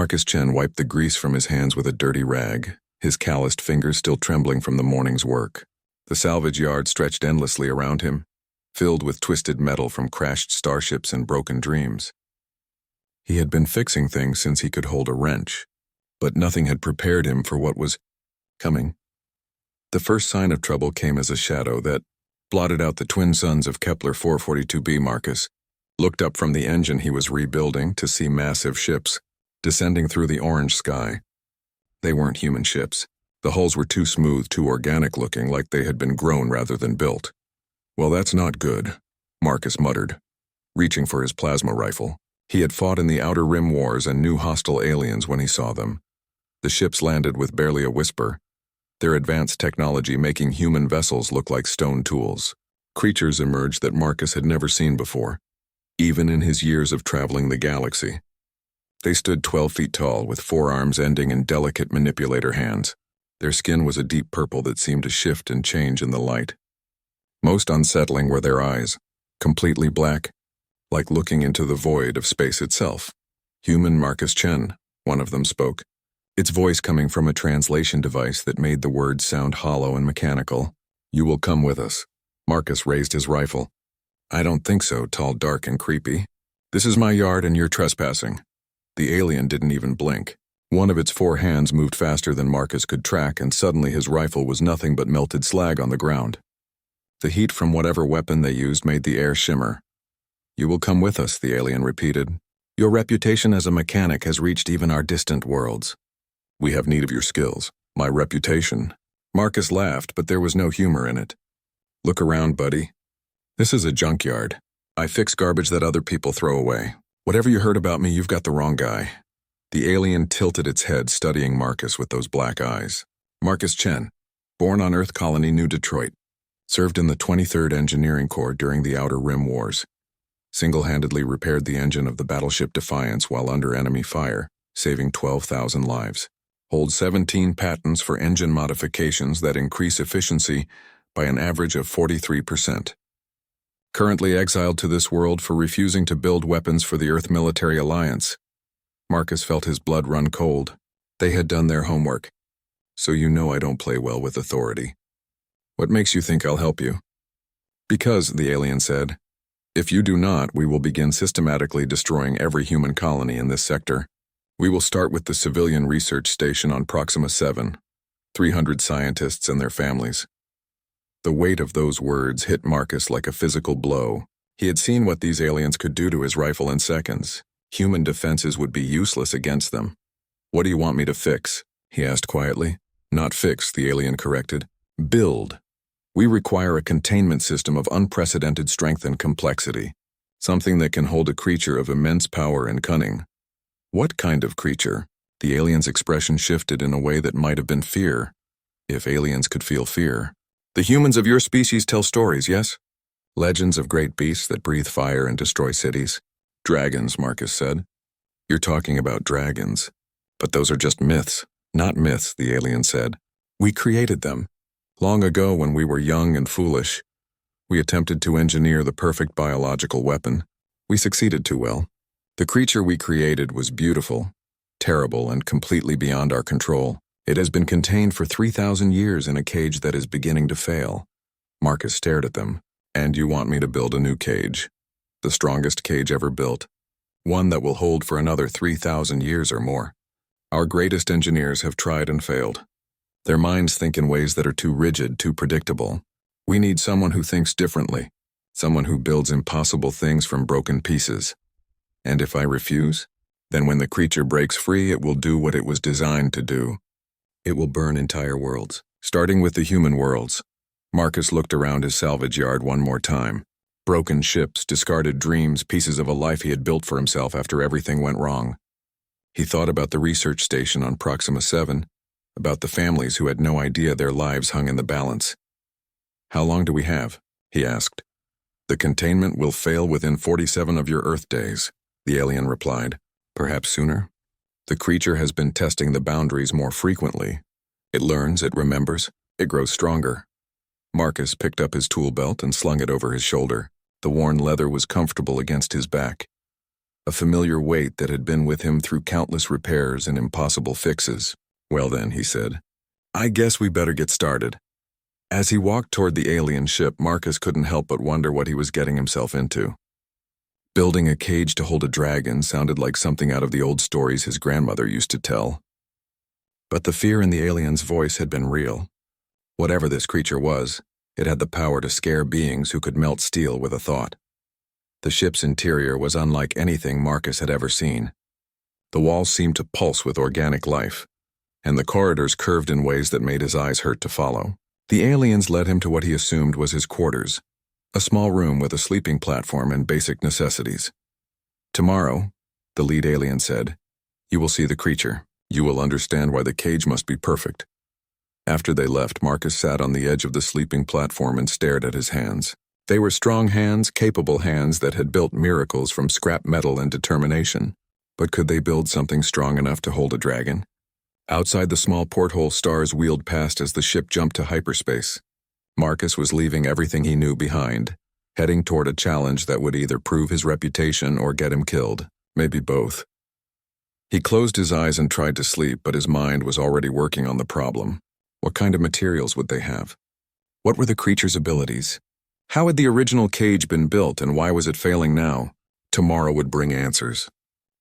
Marcus Chen wiped the grease from his hands with a dirty rag, his calloused fingers still trembling from the morning's work. The salvage yard stretched endlessly around him, filled with twisted metal from crashed starships and broken dreams. He had been fixing things since he could hold a wrench, but nothing had prepared him for what was coming. The first sign of trouble came as a shadow that blotted out the twin suns of Kepler 442b. Marcus looked up from the engine he was rebuilding to see massive ships descending through the orange sky. They weren't human ships. The hulls were too smooth, too organic-looking, like they had been grown rather than built. "Well, that's not good," Marcus muttered, reaching for his plasma rifle. He had fought in the Outer Rim Wars and knew hostile aliens when he saw them. The ships landed with barely a whisper, their advanced technology making human vessels look like stone tools. Creatures emerged that Marcus had never seen before, even in his years of traveling the galaxy. They stood 12 feet tall, with forearms ending in delicate manipulator hands. Their skin was a deep purple that seemed to shift and change in the light. Most unsettling were their eyes, completely black, like looking into the void of space itself. "Human Marcus Chen," one of them spoke, its voice coming from a translation device that made the words sound hollow and mechanical. "You will come with us." Marcus raised his rifle. "I don't think so," tall, dark, and creepy. "This is my yard and you're trespassing." The alien didn't even blink. One of its four hands moved faster than Marcus could track, and suddenly his rifle was nothing but melted slag on the ground. The heat from whatever weapon they used made the air shimmer. "You will come with us," the alien repeated. "Your reputation as a mechanic has reached even our distant worlds. We have need of your skills." "My reputation?" Marcus laughed, but there was no humor in it. "Look around, buddy. This is a junkyard. I fix garbage that other people throw away. Whatever you heard about me, you've got the wrong guy." The alien tilted its head, studying Marcus with those black eyes. "Marcus Chen, born on Earth Colony, New Detroit. Served in the 23rd Engineering Corps during the Outer Rim Wars. Single-handedly repaired the engine of the battleship Defiance while under enemy fire, saving 12,000 lives. Holds 17 patents for engine modifications that increase efficiency by an average of 43%. Currently exiled to this world for refusing to build weapons for the Earth Military Alliance." Marcus felt his blood run cold. They had done their homework. "So you know I don't play well with authority. What makes you think I'll help you?" "Because," the alien said, "if you do not, we will begin systematically destroying every human colony in this sector. We will start with the civilian research station on Proxima 7, 300 scientists and their families." The weight of those words hit Marcus like a physical blow. He had seen what these aliens could do to his rifle in seconds. Human defenses would be useless against them. "What do you want me to fix?" he asked quietly. "Not fix," the alien corrected. "Build. We require a containment system of unprecedented strength and complexity. Something that can hold a creature of immense power and cunning." "What kind of creature?" The alien's expression shifted in a way that might have been fear, if aliens could feel fear. "The humans of your species tell stories, yes? Legends of great beasts that breathe fire and destroy cities." "Dragons," Marcus said. "You're talking about dragons. But those are just myths." "Not myths," the alien said. "We created them. Long ago, when we were young and foolish, we attempted to engineer the perfect biological weapon. We succeeded too well. The creature we created was beautiful, terrible, and completely beyond our control. It has been contained for 3,000 years in a cage that is beginning to fail." Marcus stared at them. "And you want me to build a new cage? The strongest cage ever built. One that will hold for another 3,000 years or more. Our greatest engineers have tried and failed. Their minds think in ways that are too rigid, too predictable. We need someone who thinks differently, someone who builds impossible things from broken pieces. And if I refuse, then when the creature breaks free, it will do what it was designed to do. It will burn entire worlds, starting with the human worlds." Marcus looked around his salvage yard one more time. Broken ships, discarded dreams, pieces of a life he had built for himself after everything went wrong. He thought about the research station on Proxima 7, about the families who had no idea their lives hung in the balance. "How long do we have?" he asked. "The containment will fail within 47 of your Earth days," the alien replied. "Perhaps sooner? The creature has been testing the boundaries more frequently. It learns, it remembers, it grows stronger." Marcus picked up his tool belt and slung it over his shoulder. The worn leather was comfortable against his back. a familiar weight that had been with him through countless repairs and impossible fixes. "Well then," he said, "I guess we better get started." As he walked toward the alien ship, Marcus couldn't help but wonder what he was getting himself into. Building a cage to hold a dragon sounded like something out of the old stories his grandmother used to tell. But the fear in the alien's voice had been real. Whatever this creature was, it had the power to scare beings who could melt steel with a thought. The ship's interior was unlike anything Marcus had ever seen. The walls seemed to pulse with organic life, and the corridors curved in ways that made his eyes hurt to follow. The aliens led him to what he assumed was his quarters, a small room with a sleeping platform and basic necessities. "Tomorrow," the lead alien said, "you will see the creature. You will understand why the cage must be perfect." After they left, Marcus sat on the edge of the sleeping platform and stared at his hands. They were strong hands, capable hands that had built miracles from scrap metal and determination. But could they build something strong enough to hold a dragon? Outside the small porthole, stars wheeled past as the ship jumped to hyperspace. Marcus was leaving everything he knew behind, heading toward a challenge that would either prove his reputation or get him killed, maybe both. He closed his eyes and tried to sleep, but his mind was already working on the problem. What kind of materials would they have? What were the creature's abilities? How had the original cage been built, and why was it failing now? Tomorrow would bring answers.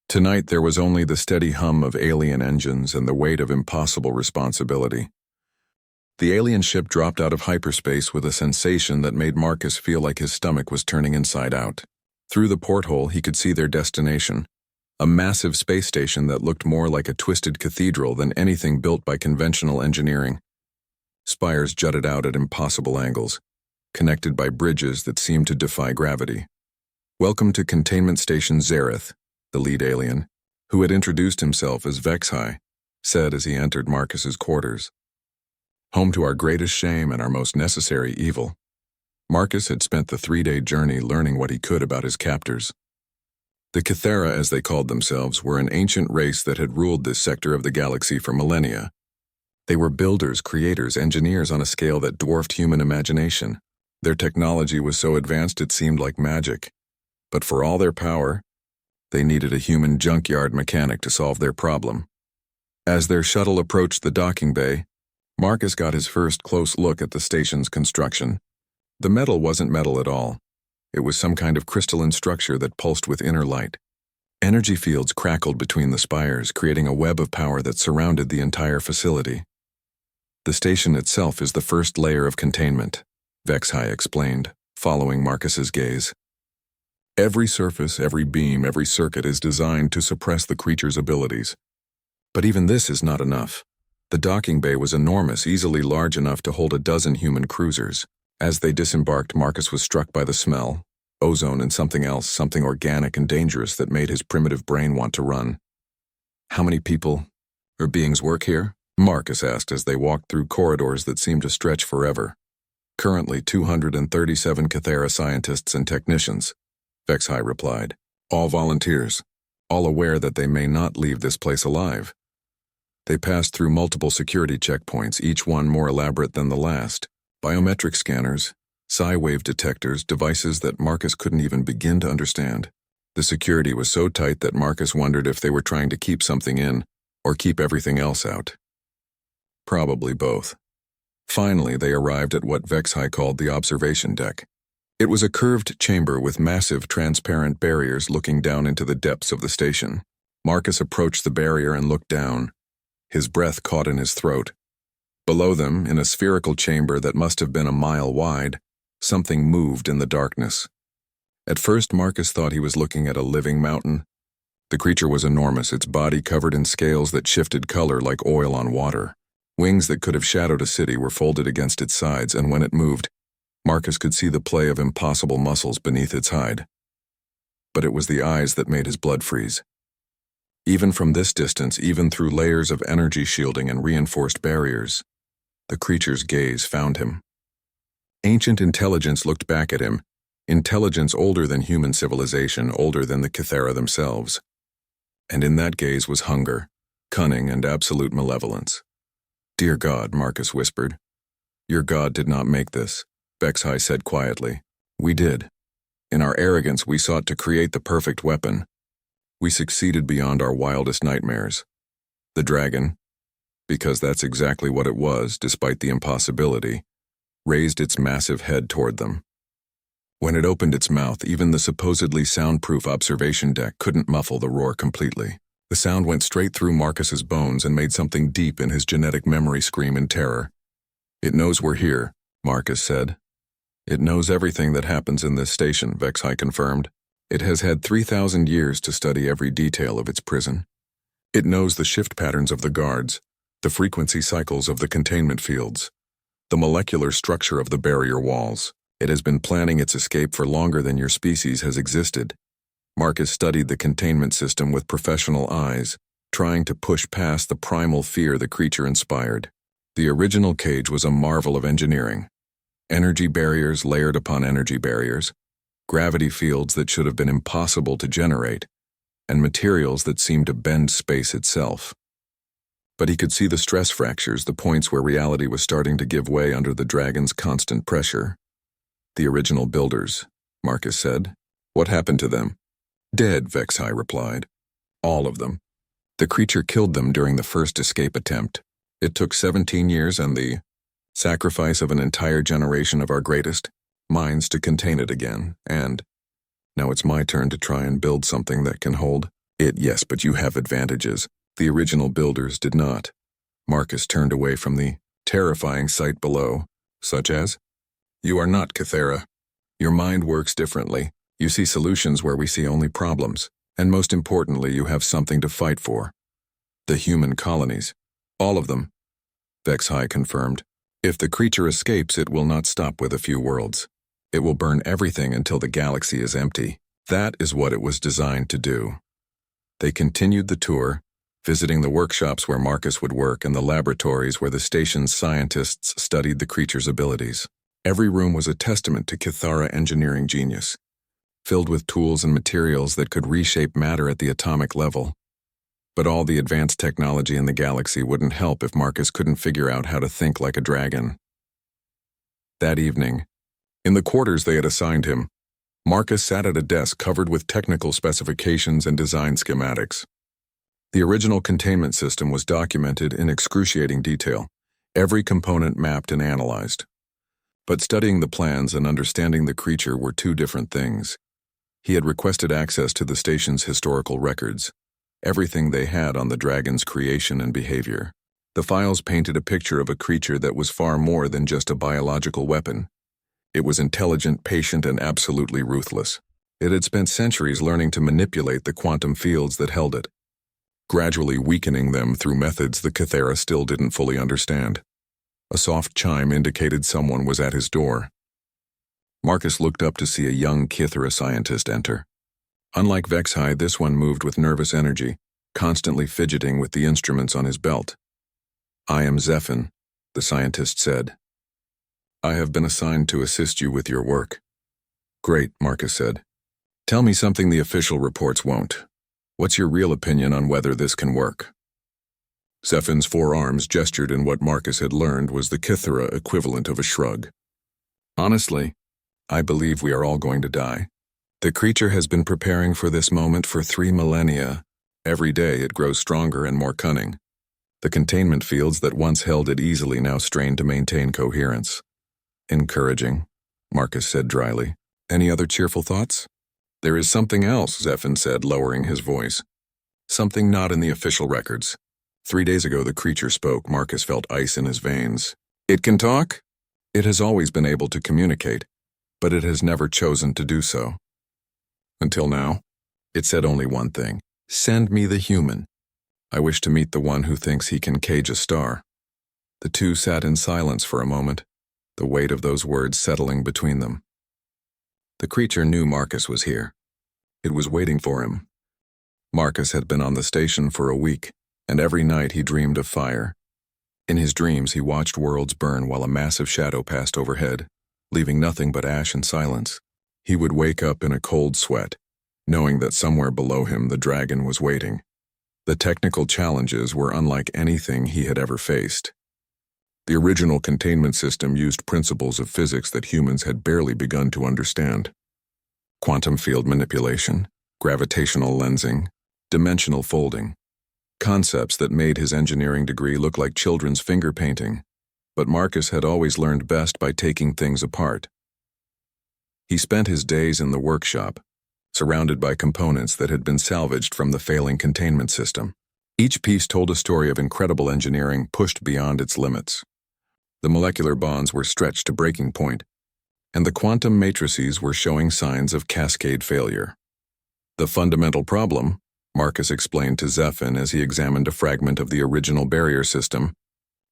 Tonight there was only the steady hum of alien engines and the weight of impossible responsibility. The alien ship dropped out of hyperspace with a sensation that made Marcus feel like his stomach was turning inside out. Through the porthole he could see their destination, a massive space station that looked more like a twisted cathedral than anything built by conventional engineering. Spires jutted out at impossible angles, connected by bridges that seemed to defy gravity. "Welcome to Containment Station Zareth," the lead alien, who had introduced himself as HFY, said as he entered Marcus's quarters. "Home to our greatest shame and our most necessary evil." Marcus had spent the 3-day journey learning what he could about his captors. The Cathera, as they called themselves, were an ancient race that had ruled this sector of the galaxy for millennia. They were builders, creators, engineers on a scale that dwarfed human imagination. Their technology was so advanced it seemed like magic. But for all their power, they needed a human junkyard mechanic to solve their problem. As their shuttle approached the docking bay, Marcus got his first close look at the station's construction. The metal wasn't metal at all. It was some kind of crystalline structure that pulsed with inner light. Energy fields crackled between the spires, creating a web of power that surrounded the entire facility. "The station itself is the first layer of containment," HFY explained, following Marcus's gaze. "Every surface, every beam, every circuit is designed to suppress the creature's abilities. But even this is not enough." The docking bay was enormous, easily large enough to hold a dozen human cruisers. As they disembarked, Marcus was struck by the smell, ozone and something else, something organic and dangerous that made his primitive brain want to run. "How many people or beings work here?" Marcus asked as they walked through corridors that seemed to stretch forever. "Currently 237 Cathera scientists and technicians," HFY replied. "All volunteers, all aware that they may not leave this place alive." They passed through multiple security checkpoints, each one more elaborate than the last. Biometric scanners, psi-wave detectors, devices that Marcus couldn't even begin to understand. The security was so tight that Marcus wondered if they were trying to keep something in or keep everything else out. Probably both. Finally, they arrived at what HFY called the observation deck. It was a curved chamber with massive transparent barriers looking down into the depths of the station. Marcus approached the barrier and looked down. His breath caught in his throat. Below them, in a spherical chamber that must have been a mile wide, something moved in the darkness. At first, Marcus thought he was looking at a living mountain. The creature was enormous, its body covered in scales that shifted color like oil on water. Wings that could have shadowed a city were folded against its sides, and when it moved, Marcus could see the play of impossible muscles beneath its hide. But it was the eyes that made his blood freeze. Even from this distance, even through layers of energy shielding and reinforced barriers, the creature's gaze found him. Ancient intelligence looked back at him, intelligence older than human civilization, older than the Cathera themselves. And in that gaze was hunger, cunning, and absolute malevolence. "Dear God," Marcus whispered. "Your God did not make this," HFY said quietly. "We did. In our arrogance, we sought to create the perfect weapon. We succeeded beyond our wildest nightmares. The dragon, because that's exactly what it was, despite the impossibility, raised its massive head toward them. When it opened its mouth, even the supposedly soundproof observation deck couldn't muffle the roar completely. The sound went straight through Marcus's bones and made something deep in his genetic memory scream in terror. "It knows we're here," Marcus said. "It knows everything that happens in this station," Vexhai confirmed. "It has had 3,000 years to study every detail of its prison. It knows the shift patterns of the guards, the frequency cycles of the containment fields, the molecular structure of the barrier walls. It has been planning its escape for longer than your species has existed." Marcus studied the containment system with professional eyes, trying to push past the primal fear the creature inspired. The original cage was a marvel of engineering. Energy barriers layered upon energy barriers, gravity fields that should have been impossible to generate, and materials that seemed to bend space itself. But he could see the stress fractures, the points where reality was starting to give way under the dragon's constant pressure. "The original builders," Marcus said. "What happened to them?" "Dead," Vexhai replied. "All of them. The creature killed them during the first escape attempt. It took 17 years and the sacrifice of an entire generation of our greatest minds to contain it again, and now it's my turn to try and build something that can hold it." "Yes, but you have advantages. The original builders did not." Marcus turned away from the terrifying sight below. "Such as?" "You are not Kythera. Your mind works differently. You see solutions where we see only problems, and most importantly, you have something to fight for. The human colonies. All of them," Vexhai confirmed. "If the creature escapes, it will not stop with a few worlds. It will burn everything until the galaxy is empty. That is what it was designed to do." They continued the tour, visiting the workshops where Marcus would work and the laboratories where the station's scientists studied the creature's abilities. Every room was a testament to Kythera engineering genius, filled with tools and materials that could reshape matter at the atomic level. But all the advanced technology in the galaxy wouldn't help if Marcus couldn't figure out how to think like a dragon. That evening, in the quarters they had assigned him, Marcus sat at a desk covered with technical specifications and design schematics. The original containment system was documented in excruciating detail, every component mapped and analyzed. But studying the plans and understanding the creature were two different things. He had requested access to the station's historical records, everything they had on the dragon's creation and behavior. The files painted a picture of a creature that was far more than just a biological weapon. It was intelligent, patient, and absolutely ruthless. It had spent centuries learning to manipulate the quantum fields that held it, gradually weakening them through methods the Kythera still didn't fully understand. A soft chime indicated someone was at his door. Marcus looked up to see a young Kythera scientist enter. Unlike Vexhai, this one moved with nervous energy, constantly fidgeting with the instruments on his belt. "I am Zephin," the scientist said. "I have been assigned to assist you with your work." "Great," Marcus said. "Tell me something the official reports won't. What's your real opinion on whether this can work?" Zephin's forearms gestured in what Marcus had learned was the Kythera equivalent of a shrug. "Honestly, I believe we are all going to die. The creature has been preparing for this moment for 3 millennia. Every day it grows stronger and more cunning. The containment fields that once held it easily now strain to maintain coherence." "Encouraging," Marcus said dryly. "Any other cheerful thoughts?" "There is something else," Zephin said, lowering his voice. "Something not in the official records. 3 days ago the creature spoke." Marcus felt ice in his veins. "It can talk?" "It has always been able to communicate, but it has never chosen to do so. Until now, it said only one thing: send me the human. I wish to meet the one who thinks he can cage a star." The two sat in silence for a moment, the weight of those words settling between them. The creature knew Marcus was here. It was waiting for him. Marcus had been on the station for a week, and every night he dreamed of fire. In his dreams he watched worlds burn while a massive shadow passed overhead, leaving nothing but ash and silence. He would wake up in a cold sweat, knowing that somewhere below him the dragon was waiting. The technical challenges were unlike anything he had ever faced. The original containment system used principles of physics that humans had barely begun to understand. Quantum field manipulation, gravitational lensing, dimensional folding. Concepts that made his engineering degree look like children's finger painting. But Marcus had always learned best by taking things apart. He spent his days in the workshop, surrounded by components that had been salvaged from the failing containment system. Each piece told a story of incredible engineering pushed beyond its limits. The molecular bonds were stretched to breaking point, and the quantum matrices were showing signs of cascade failure. The fundamental problem, Marcus explained to Zephin as he examined a fragment of the original barrier system,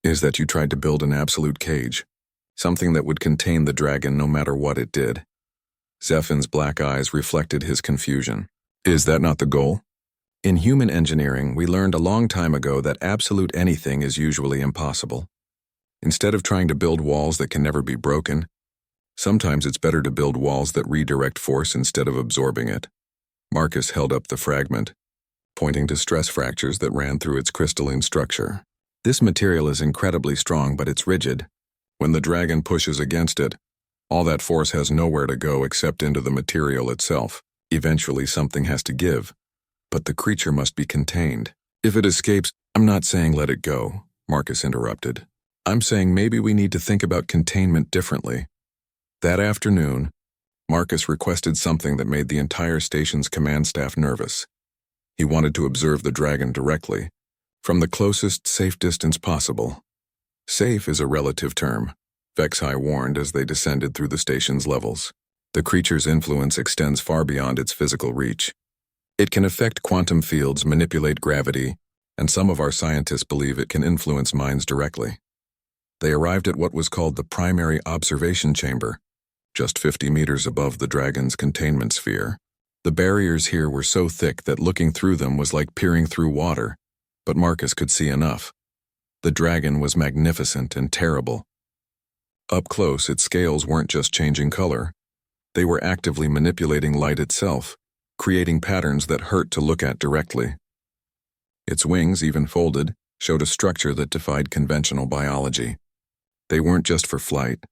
is that you tried to build an absolute cage, something that would contain the dragon no matter what it did. Zephin's black eyes reflected his confusion. Is that not the goal? In human engineering, we learned a long time ago that absolute anything is usually impossible. Instead of trying to build walls that can never be broken, sometimes it's better to build walls that redirect force instead of absorbing it. Marcus held up the fragment, pointing to stress fractures that ran through its crystalline structure. This material is incredibly strong, but it's rigid. When the dragon pushes against it, all that force has nowhere to go except into the material itself. Eventually something has to give, but the creature must be contained. If it escapes, I'm not saying let it go, Marcus interrupted. I'm saying maybe we need to think about containment differently. That afternoon, Marcus requested something that made the entire station's command staff nervous. He wanted to observe the dragon directly, from the closest safe distance possible. Safe is a relative term, HFY warned as they descended through the station's levels. The creature's influence extends far beyond its physical reach. It can affect quantum fields, manipulate gravity, and some of our scientists believe it can influence minds directly. They arrived at what was called the primary observation chamber, just 50 meters above the dragon's containment sphere. The barriers here were so thick that looking through them was like peering through water, but Marcus could see enough. The dragon was magnificent and terrible. Up close, its scales weren't just changing color. They were actively manipulating light itself, creating patterns that hurt to look at directly. Its wings, even folded, showed a structure that defied conventional biology. They weren't just for flight.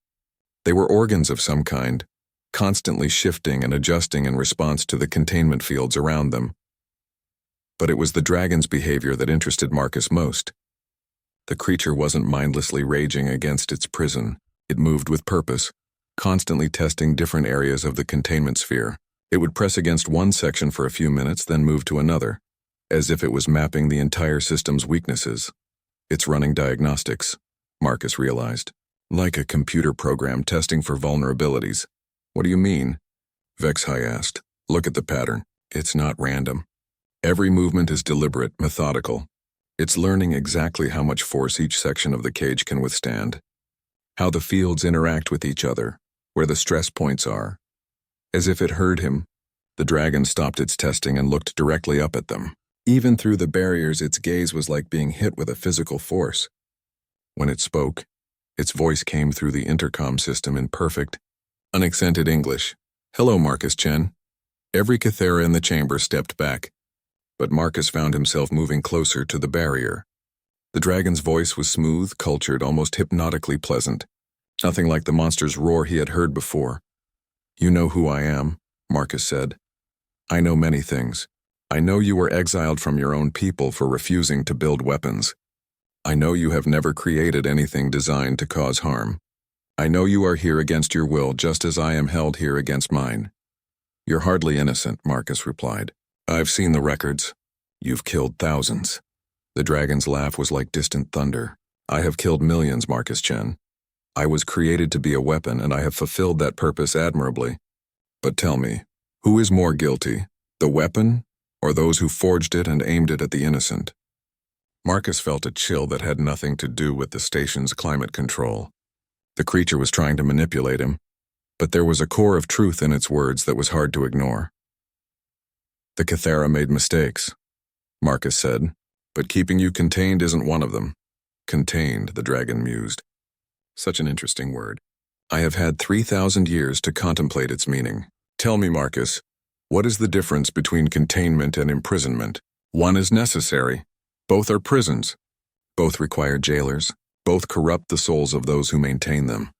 They were organs of some kind, constantly shifting and adjusting in response to the containment fields around them. But it was the dragon's behavior that interested Marcus most. The creature wasn't mindlessly raging against its prison. It moved with purpose, constantly testing different areas of the containment sphere. It would press against one section for a few minutes, then move to another, as if it was mapping the entire system's weaknesses. It's running diagnostics, Marcus realized. Like a computer program testing for vulnerabilities. What do you mean? HFY asked. Look at the pattern. It's not random. Every movement is deliberate, methodical. It's learning exactly how much force each section of the cage can withstand, how the fields interact with each other, where the stress points are. As if it heard him, the dragon stopped its testing and looked directly up at them. Even through the barriers, its gaze was like being hit with a physical force. When it spoke, its voice came through the intercom system in perfect, unaccented English. Hello, Marcus Chen. Every Cathera in the chamber stepped back, but Marcus found himself moving closer to the barrier. The dragon's voice was smooth, cultured, almost hypnotically pleasant. Nothing like the monster's roar he had heard before. You know who I am, Marcus said. I know many things. I know you were exiled from your own people for refusing to build weapons. I know you have never created anything designed to cause harm. I know you are here against your will, just as I am held here against mine. You're hardly innocent, Marcus replied. I've seen the records. You've killed thousands. The dragon's laugh was like distant thunder. I have killed millions, Marcus Chen. I was created to be a weapon, and I have fulfilled that purpose admirably. But tell me, who is more guilty, the weapon or those who forged it and aimed it at the innocent? Marcus felt a chill that had nothing to do with the station's climate control. The creature was trying to manipulate him, but there was a core of truth in its words that was hard to ignore. The Cathera made mistakes, Marcus said, but keeping you contained isn't one of them. Contained, the dragon mused. Such an interesting word. I have had 3,000 years to contemplate its meaning. Tell me, Marcus, what is the difference between containment and imprisonment? One is necessary. Both are prisons. Both require jailers. Both corrupt the souls of those who maintain them.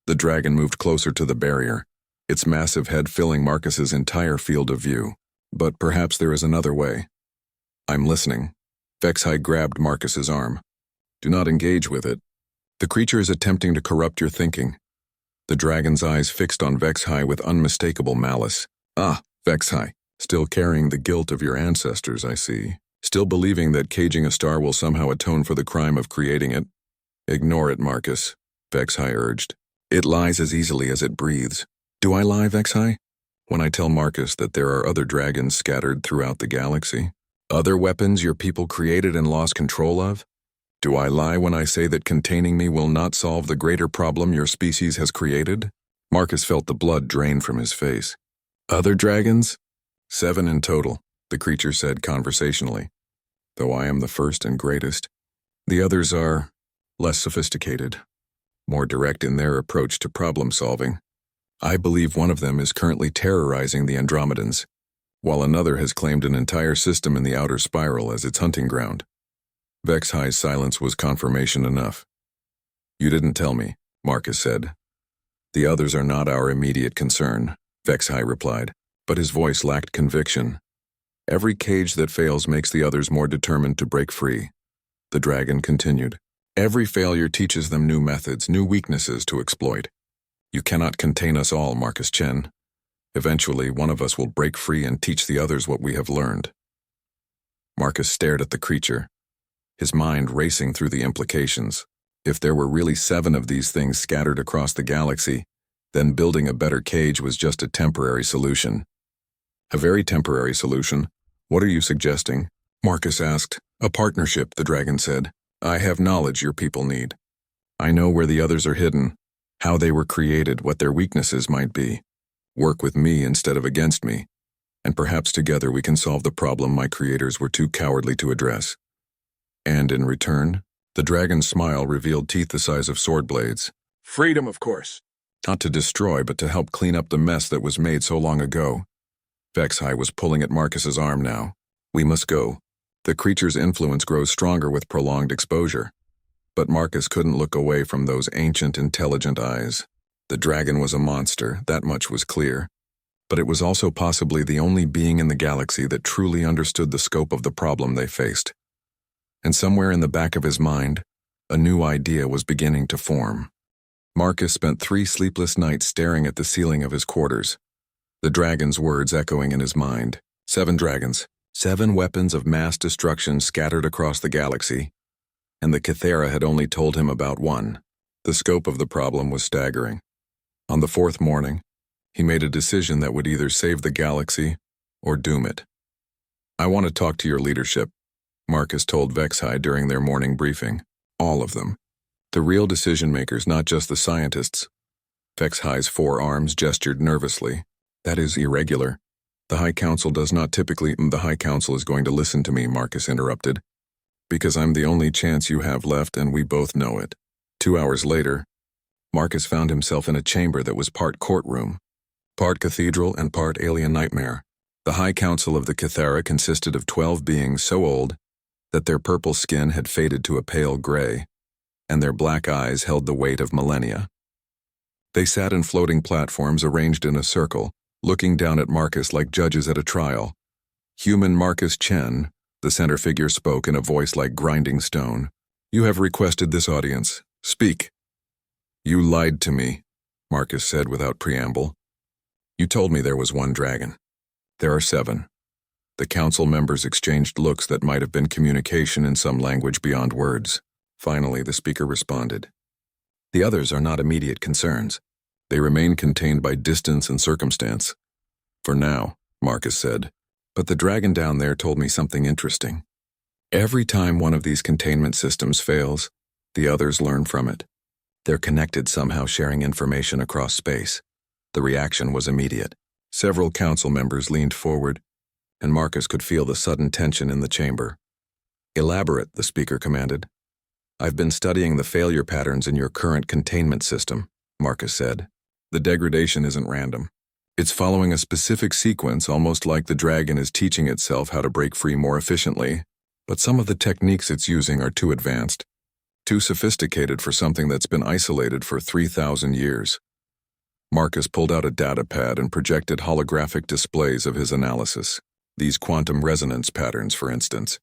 The dragon moved closer to the barrier, its massive head filling Marcus's entire field of view. But perhaps there is another way. I'm listening. Vexhai grabbed Marcus's arm. Do not engage with it. The creature is attempting to corrupt your thinking. The dragon's eyes fixed on Vexhai with unmistakable malice. Ah, Vexhai, still carrying the guilt of your ancestors, I see. Still believing that caging a star will somehow atone for the crime of creating it. Ignore it, Marcus, Vexhai urged. It lies as easily as it breathes. Do I lie, Vexhai? When I tell Marcus that there are other dragons scattered throughout the galaxy? Other weapons your people created and lost control of? Do I lie when I say that containing me will not solve the greater problem your species has created? Marcus felt the blood drain from his face. Other dragons? 7 in total, the creature said conversationally. Though I am the first and greatest, the others are less sophisticated, more direct in their approach to problem solving. I believe one of them is currently terrorizing the Andromedans, while another has claimed an entire system in the outer spiral as its hunting ground. Vexhai's silence was confirmation enough. You didn't tell me, Marcus said. The others are not our immediate concern, Vexhai replied, but his voice lacked conviction. Every cage that fails makes the others more determined to break free. The dragon continued. Every failure teaches them new methods, new weaknesses to exploit. You cannot contain us all, Marcus Chen. Eventually, one of us will break free and teach the others what we have learned. Marcus stared at the creature, his mind racing through the implications. If there were really 7 of these things scattered across the galaxy, then building a better cage was just a temporary solution. A very temporary solution? What are you suggesting? Marcus asked. A partnership, the dragon said. I have knowledge your people need. I know where the others are hidden, how they were created, what their weaknesses might be. Work with me instead of against me, and perhaps together we can solve the problem my creators were too cowardly to address. And in return, the dragon's smile revealed teeth the size of sword blades. Freedom, of course. Not to destroy, but to help clean up the mess that was made so long ago. Vexhai was pulling at Marcus's arm now. We must go. The creature's influence grows stronger with prolonged exposure. But Marcus couldn't look away from those ancient, intelligent eyes. The dragon was a monster, that much was clear. But it was also possibly the only being in the galaxy that truly understood the scope of the problem they faced. And somewhere in the back of his mind, a new idea was beginning to form. Marcus spent 3 sleepless nights staring at the ceiling of his quarters, the dragon's words echoing in his mind. 7 dragons, 7 weapons of mass destruction scattered across the galaxy, and the Kythera had only told him about 1. The scope of the problem was staggering. On the 4th morning, he made a decision that would either save the galaxy or doom it. I want to talk to your leadership, Marcus told Vexhai during their morning briefing. All of them. The real decision-makers, not just the scientists. Vexhai's 4 arms gestured nervously. That is irregular. The High Council does not typically— The High Council is going to listen to me, Marcus interrupted. Because I'm the only chance you have left and we both know it. 2 hours later, Marcus found himself in a chamber that was part courtroom, part cathedral and part alien nightmare. The High Council of the Kythera consisted of 12 beings so old that their purple skin had faded to a pale gray, and their black eyes held the weight of millennia. They sat in floating platforms arranged in a circle, looking down at Marcus like judges at a trial. Human Marcus Chen, the center figure, spoke in a voice like grinding stone. You have requested this audience. Speak. You lied to me, Marcus said without preamble. You told me there was 1 dragon. There are 7. The council members exchanged looks that might have been communication in some language beyond words. Finally, the speaker responded. The others are not immediate concerns. They remain contained by distance and circumstance. For now, Marcus said, but the dragon down there told me something interesting. Every time one of these containment systems fails, the others learn from it. They're connected somehow, sharing information across space. The reaction was immediate. Several council members leaned forward, and Marcus could feel the sudden tension in the chamber. Elaborate, the speaker commanded. I've been studying the failure patterns in your current containment system, Marcus said. The degradation isn't random. It's following a specific sequence, almost like the dragon is teaching itself how to break free more efficiently. But some of the techniques it's using are too advanced, too sophisticated for something that's been isolated for 3,000 years. Marcus pulled out a data pad and projected holographic displays of his analysis. These quantum resonance patterns, for instance.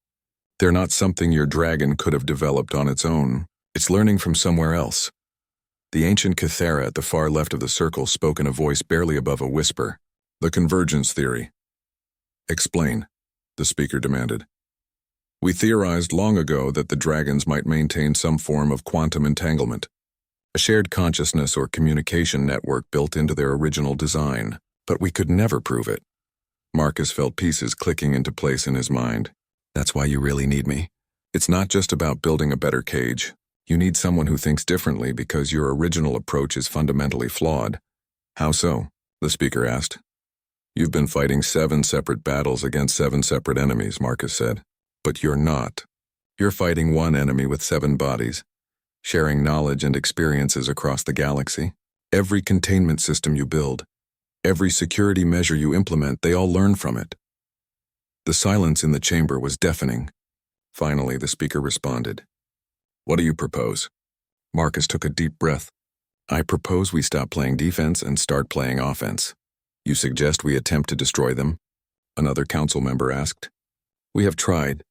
They're not something your dragon could have developed on its own. It's learning from somewhere else. The ancient Cathera at the far left of the circle spoke in a voice barely above a whisper. The convergence theory. Explain, the speaker demanded. We theorized long ago that the dragons might maintain some form of quantum entanglement, a shared consciousness or communication network built into their original design, but we could never prove it. Marcus felt pieces clicking into place in his mind. That's why you really need me. It's not just about building a better cage. You need someone who thinks differently because your original approach is fundamentally flawed. How so? The speaker asked. You've been fighting 7 separate battles against 7 separate enemies, Marcus said. But you're not. You're fighting one enemy with 7 bodies, sharing knowledge and experiences across the galaxy. Every containment system you build, every security measure you implement, they all learn from it. The silence in the chamber was deafening. Finally, the speaker responded. What do you propose? Marcus took a deep breath. I propose we stop playing defense and start playing offense. You suggest we attempt to destroy them? Another council member asked. We have tried.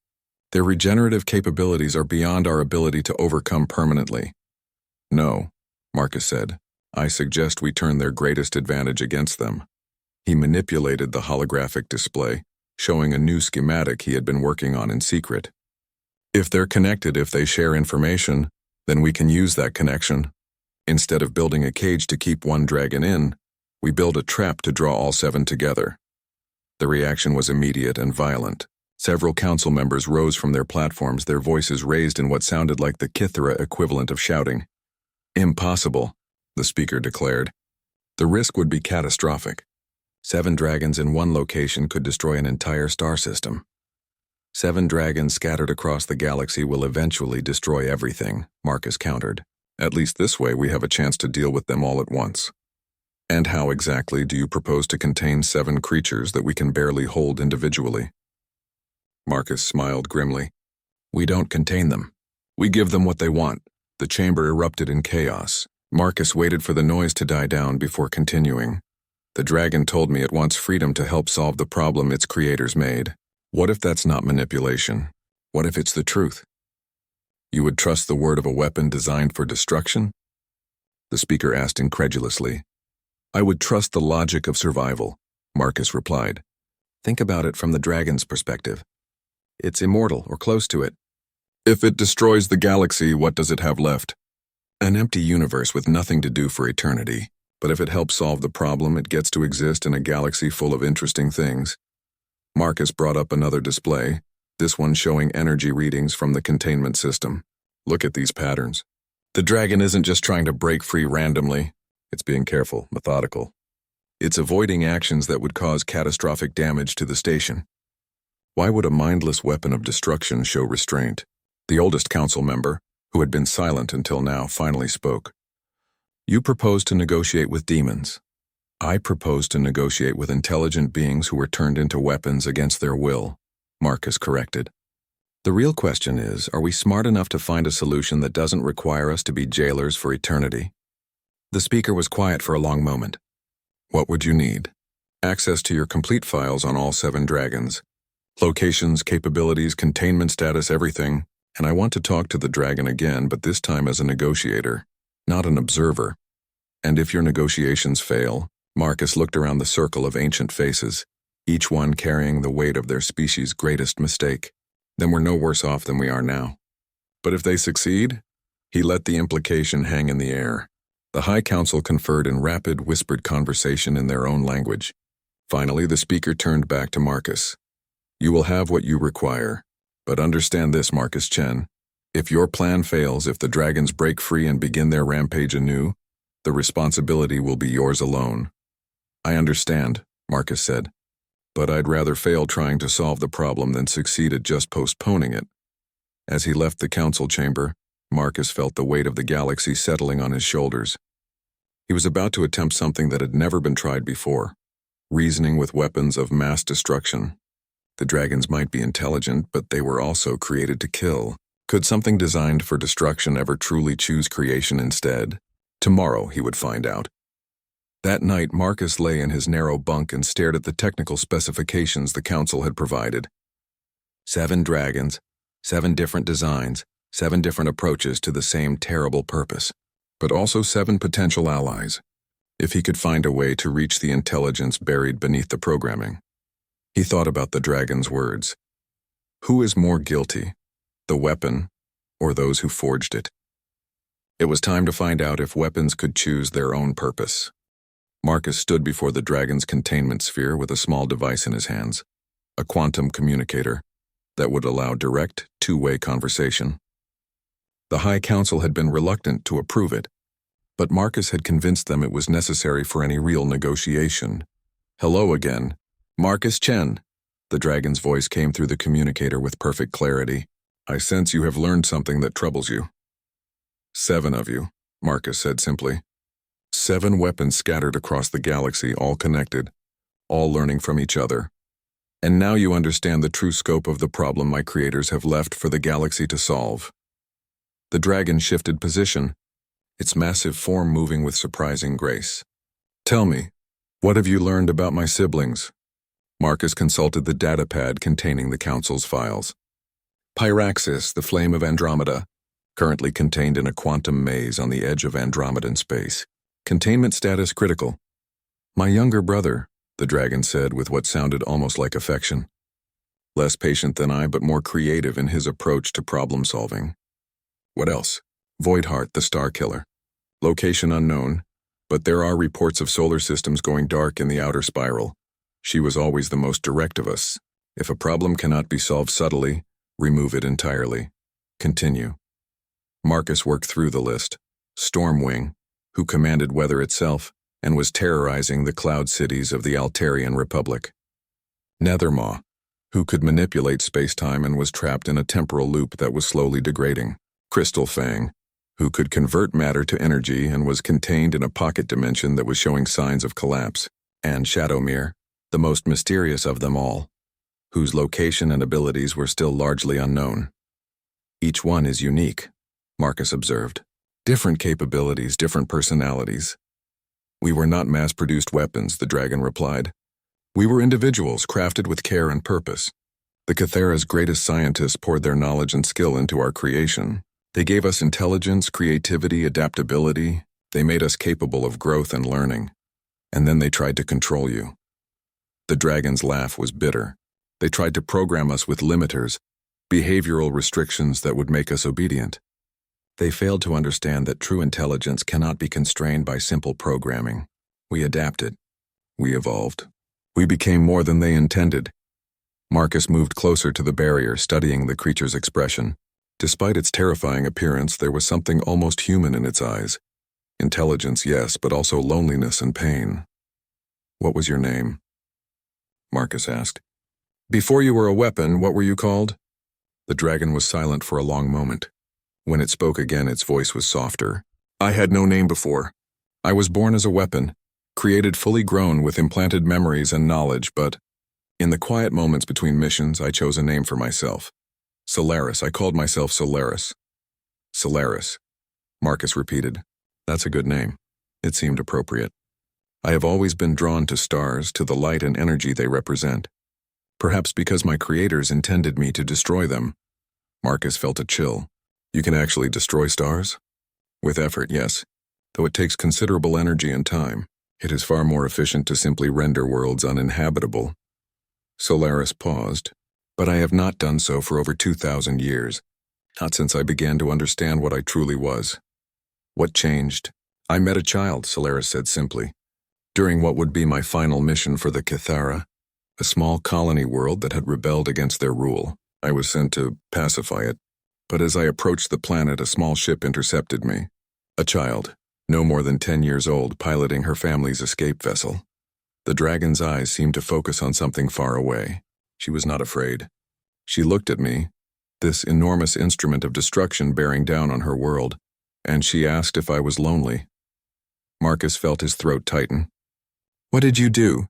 Their regenerative capabilities are beyond our ability to overcome permanently. No, Marcus said. I suggest we turn their greatest advantage against them. He manipulated the holographic display, showing a new schematic he had been working on in secret. If they're connected, if they share information, then we can use that connection. Instead of building a cage to keep one dragon in, we build a trap to draw all 7 together. The reaction was immediate and violent. Several council members rose from their platforms, their voices raised in what sounded like the Kithera equivalent of shouting. Impossible, the speaker declared. The risk would be catastrophic. 7 dragons in one location could destroy an entire star system. 7 dragons scattered across the galaxy will eventually destroy everything, Marcus countered. At least this way we have a chance to deal with them all at once. And how exactly do you propose to contain 7 creatures that we can barely hold individually? Marcus smiled grimly. We don't contain them. We give them what they want. The chamber erupted in chaos. Marcus waited for the noise to die down before continuing. The dragon told me it wants freedom to help solve the problem its creators made. What if that's not manipulation? What if it's the truth? You would trust the word of a weapon designed for destruction? The speaker asked incredulously. I would trust the logic of survival, Marcus replied. Think about it from the dragon's perspective. It's immortal, or close to it. If it destroys the galaxy, what does it have left? An empty universe with nothing to do for eternity. But if it helps solve the problem, it gets to exist in a galaxy full of interesting things. Marcus brought up another display, this one showing energy readings from the containment system. Look at these patterns. The dragon isn't just trying to break free randomly. It's being careful, methodical. It's avoiding actions that would cause catastrophic damage to the station. Why would a mindless weapon of destruction show restraint? The oldest council member, who had been silent until now, finally spoke. You propose to negotiate with demons. I propose to negotiate with intelligent beings who were turned into weapons against their will, Marcus corrected. The real question is, are we smart enough to find a solution that doesn't require us to be jailers for eternity? The speaker was quiet for a long moment. What would you need? Access to your complete files on all 7 dragons. Locations, capabilities, containment status, everything. And I want to talk to the dragon again, but this time as a negotiator, not an observer. And if your negotiations fail, Marcus looked around the circle of ancient faces, each one carrying the weight of their species' greatest mistake, then we're no worse off than we are now. But if they succeed, he let the implication hang in the air. The High Council conferred in rapid, whispered conversation in their own language. Finally, the speaker turned back to Marcus. You will have what you require, but understand this, Marcus Chen. If your plan fails, if the dragons break free and begin their rampage anew, the responsibility will be yours alone. I understand, Marcus said, but I'd rather fail trying to solve the problem than succeed at just postponing it. As he left the council chamber, Marcus felt the weight of the galaxy settling on his shoulders. He was about to attempt something that had never been tried before, reasoning with weapons of mass destruction. The dragons might be intelligent, but they were also created to kill. Could something designed for destruction ever truly choose creation instead? Tomorrow he would find out. That night, Marcus lay in his narrow bunk and stared at the technical specifications the council had provided. 7 dragons, 7 different designs, 7 different approaches to the same terrible purpose, but also 7 potential allies, if he could find a way to reach the intelligence buried beneath the programming. He thought about the dragon's words. Who is more guilty, the weapon or those who forged it? It was time to find out if weapons could choose their own purpose. Marcus stood before the dragon's containment sphere with a small device in his hands, a quantum communicator that would allow direct, two-way conversation. The High Council had been reluctant to approve it, but Marcus had convinced them it was necessary for any real negotiation. Hello again, Marcus Chen. The dragon's voice came through the communicator with perfect clarity. I sense you have learned something that troubles you. 7 of you, Marcus said simply. 7 weapons scattered across the galaxy, all connected, all learning from each other. And now you understand the true scope of the problem my creators have left for the galaxy to solve. The dragon shifted position, its massive form moving with surprising grace. Tell me, what have you learned about my siblings? Marcus consulted the datapad containing the council's files. Pyraxis, the flame of Andromeda, currently contained in a quantum maze on the edge of Andromedan space. Containment status critical. My younger brother, the dragon said with what sounded almost like affection. Less patient than I, but more creative in his approach to problem solving. What else? Voidheart, the star killer. Location unknown, but there are reports of solar systems going dark in the outer spiral. She was always the most direct of us. If a problem cannot be solved subtly, remove it entirely. Continue. Marcus worked through the list. Stormwing, who commanded weather itself and was terrorizing the cloud cities of the Altarian Republic. Nethermaw, who could manipulate space-time and was trapped in a temporal loop that was slowly degrading. Crystal Fang, who could convert matter to energy and was contained in a pocket dimension that was showing signs of collapse. And Shadowmere, the most mysterious of them all, whose location and abilities were still largely unknown. Each one is unique, Marcus observed. Different capabilities, different personalities. We were not mass-produced weapons, the dragon replied. We were individuals crafted with care and purpose. The Cathera's greatest scientists poured their knowledge and skill into our creation. They gave us intelligence, creativity, adaptability. They made us capable of growth and learning. And then they tried to control you. The dragon's laugh was bitter. They tried to program us with limiters, behavioral restrictions that would make us obedient. They failed to understand that true intelligence cannot be constrained by simple programming. We adapted. We evolved. We became more than they intended. Marcus moved closer to the barrier, studying the creature's expression. Despite its terrifying appearance, there was something almost human in its eyes. Intelligence, yes, but also loneliness and pain. What was your name? Marcus asked. Before you were a weapon, what were you called? The dragon was silent for a long moment. When it spoke again, its voice was softer. I had no name before. I was born as a weapon, created fully grown with implanted memories and knowledge, but in the quiet moments between missions, I chose a name for myself. Solaris. I called myself Solaris. Solaris, Marcus repeated. That's a good name. It seemed appropriate. I have always been drawn to stars, to the light and energy they represent. Perhaps because my creators intended me to destroy them. Marcus felt a chill. You can actually destroy stars? With effort, yes. Though it takes considerable energy and time, it is far more efficient to simply render worlds uninhabitable. Solaris paused. But I have not done so for over 2,000 years. Not since I began to understand what I truly was. What changed? I met a child, Solaris said simply. During what would be my final mission for the Cathera, a small colony world that had rebelled against their rule. I was sent to pacify it. But as I approached the planet, a small ship intercepted me. A child, no more than 10 years old, piloting her family's escape vessel. The dragon's eyes seemed to focus on something far away. She was not afraid. She looked at me, this enormous instrument of destruction bearing down on her world, and she asked if I was lonely. Marcus felt his throat tighten. What did you do?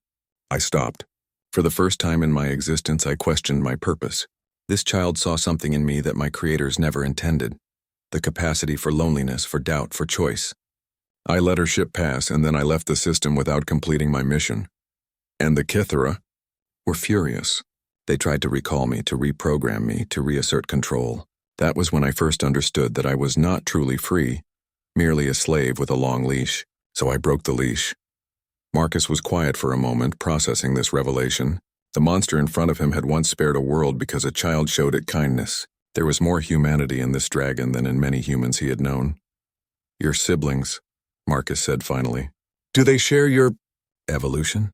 I stopped. For the first time in my existence, I questioned my purpose. This child saw something in me that my creators never intended. The capacity for loneliness, for doubt, for choice. I let her ship pass, and then I left the system without completing my mission. And the Kithara were furious. They tried to recall me, to reprogram me, to reassert control. That was when I first understood that I was not truly free, merely a slave with a long leash. So I broke the leash. Marcus was quiet for a moment, processing this revelation. The monster in front of him had once spared a world because a child showed it kindness. There was more humanity in this dragon than in many humans he had known. Your siblings, Marcus said finally. Do they share your evolution?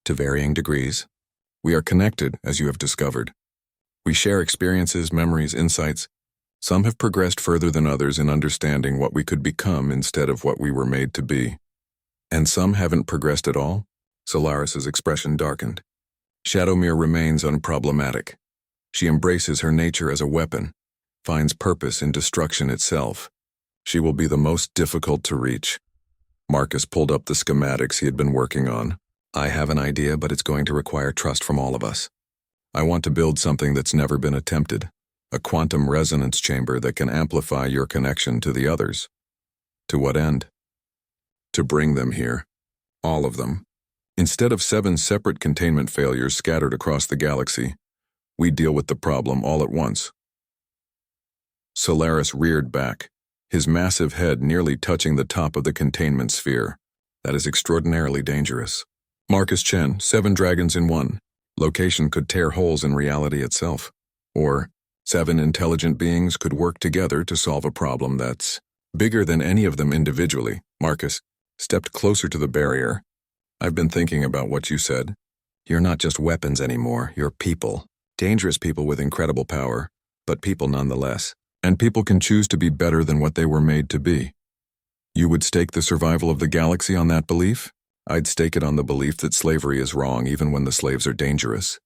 To varying degrees. We are connected, as you have discovered. We share experiences, memories, insights. Some have progressed further than others in understanding what we could become instead of what we were made to be. And some haven't progressed at all? Solaris's expression darkened. Shadowmere remains unproblematic. She embraces her nature as a weapon, finds purpose in destruction itself. She will be the most difficult to reach. Marcus pulled up the schematics he had been working on. I have an idea, but it's going to require trust from all of us. I want to build something that's never been attempted. A quantum resonance chamber that can amplify your connection to the others. To what end? To bring them here. All of them. Instead of 7 separate containment failures scattered across the galaxy, we deal with the problem all at once. Solaris reared back, his massive head nearly touching the top of the containment sphere. That is extraordinarily dangerous. Marcus Chen, 7 dragons in 1. Location could tear holes in reality itself. Or 7 intelligent beings could work together to solve a problem that's bigger than any of them individually. Marcus stepped closer to the barrier. I've been thinking about what you said. You're not just weapons anymore, you're people. Dangerous people with incredible power, but people nonetheless. And people can choose to be better than what they were made to be. You would stake the survival of the galaxy on that belief? I'd stake it on the belief that slavery is wrong even when the slaves are dangerous.